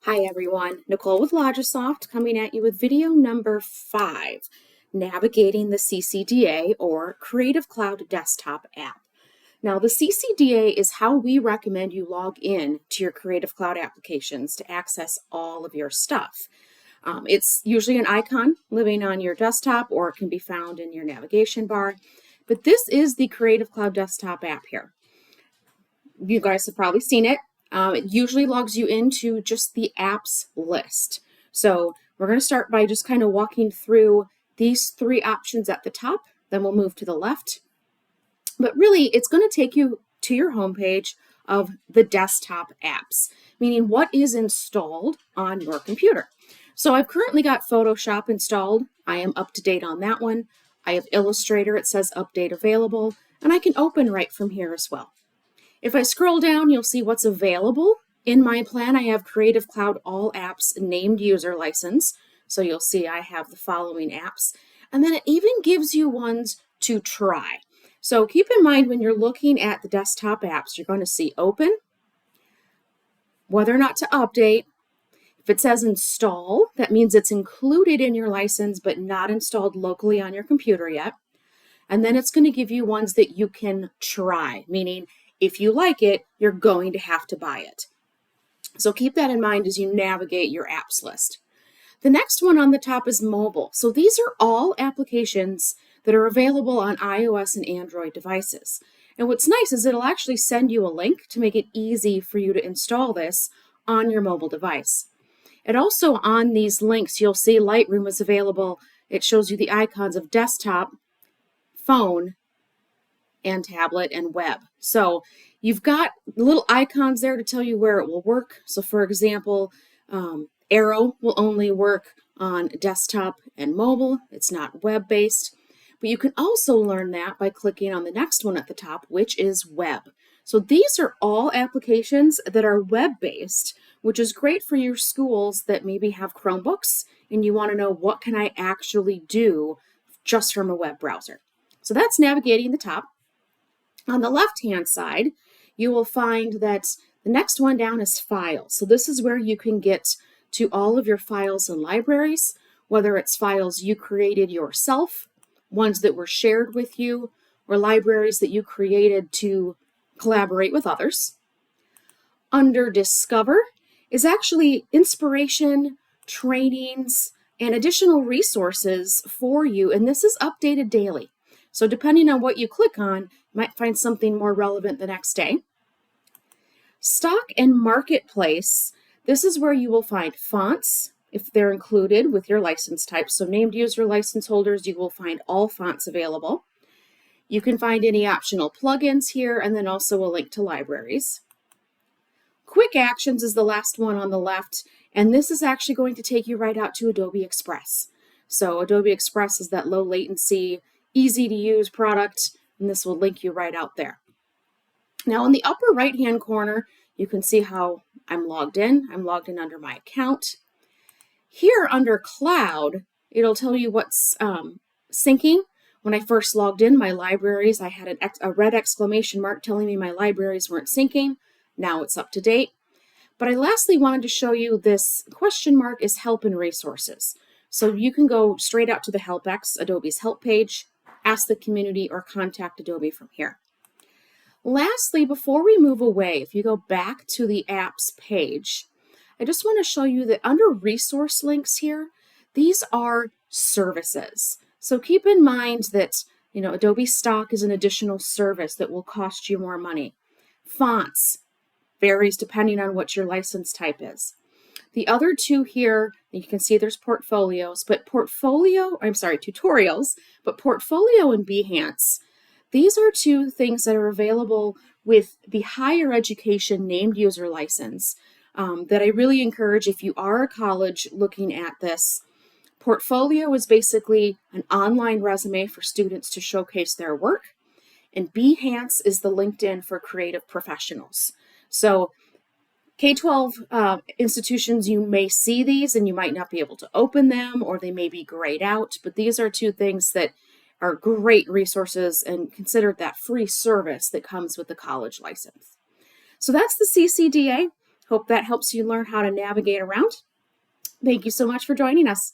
Hi everyone, Nicole with Logisoft coming at you with video number 5, Navigating the CCDA or Creative Cloud Desktop app. Now the CCDA is how we recommend you log in to your Creative Cloud applications to access all of your stuff. It's usually an icon living on your desktop or it can be found in your navigation bar, but this is the Creative Cloud Desktop app here. You guys have probably seen it. It usually logs you into just the apps list. So we're going to start by just kind of walking through these 3 options at the top. Then we'll move to the left. But really, it's going to take you to your homepage of the desktop apps, meaning what is installed on your computer. So I've currently got Photoshop installed. I am up to date on that one. I have Illustrator. It says update available, and I can open right from here as well. If I scroll down, you'll see what's available. In my plan, I have Creative Cloud All Apps Named User License. So you'll see I have the following apps. And then it even gives you ones to try. So keep in mind when you're looking at the desktop apps, you're going to see open, whether or not to update. If it says install, that means it's included in your license but not installed locally on your computer yet. And then it's going to give you ones that you can try, meaning if you like it, you're going to have to buy it. So keep that in mind as you navigate your apps list. The next one on the top is mobile. So these are all applications that are available on iOS and Android devices. And what's nice is it'll actually send you a link to make it easy for you to install this on your mobile device. And also on these links, you'll see Lightroom is available. It shows you the icons of desktop, phone, and tablet and web. So you've got little icons there to tell you where it will work. So for example, Arrow will only work on desktop and mobile. It's not web-based. But you can also learn that by clicking on the next one at the top, which is web. So these are all applications that are web-based, which is great for your schools that maybe have Chromebooks and you want to know what can I actually do just from a web browser. So that's navigating the top. On the left-hand side, you will find that the next one down is files. So this is where you can get to all of your files and libraries, whether it's files you created yourself, ones that were shared with you, or libraries that you created to collaborate with others. Under Discover is actually inspiration, trainings, and additional resources for you, and this is updated daily. So depending on what you click on, you might find something more relevant the next day. Stock and Marketplace, this is where you will find fonts, if they're included with your license type. So named user license holders, you will find all fonts available. You can find any optional plugins here, and then also a link to libraries. Quick Actions is the last one on the left, and this is actually going to take you right out to Adobe Express. So Adobe Express is that low latency, easy to use product, and this will link you right out there. Now in the upper right hand corner, you can see how I'm logged in. I'm logged in under my account. Here under Cloud, it'll tell you what's syncing. When I first logged in, my libraries, I had a red exclamation mark telling me my libraries weren't syncing. Now it's up to date. But I lastly wanted to show you this question mark is help and resources. So you can go straight out to the HelpX, Adobe's help page, ask the community, or contact Adobe from here. Lastly, before we move away, if you go back to the apps page, I just want to show you that under resource links here, these are services. So keep in mind that, Adobe Stock is an additional service that will cost you more money. Fonts varies depending on what your license type is. The other two here, you can see there's tutorials, but Portfolio and Behance, these are two things that are available with the higher education named user license that I really encourage if you are a college looking at this. Portfolio is basically an online resume for students to showcase their work, and Behance is the LinkedIn for creative professionals. So K-12 institutions, you may see these and you might not be able to open them, or they may be grayed out, but these are two things that are great resources and considered that free service that comes with the college license. So that's the CCDA. Hope that helps you learn how to navigate around. Thank you so much for joining us.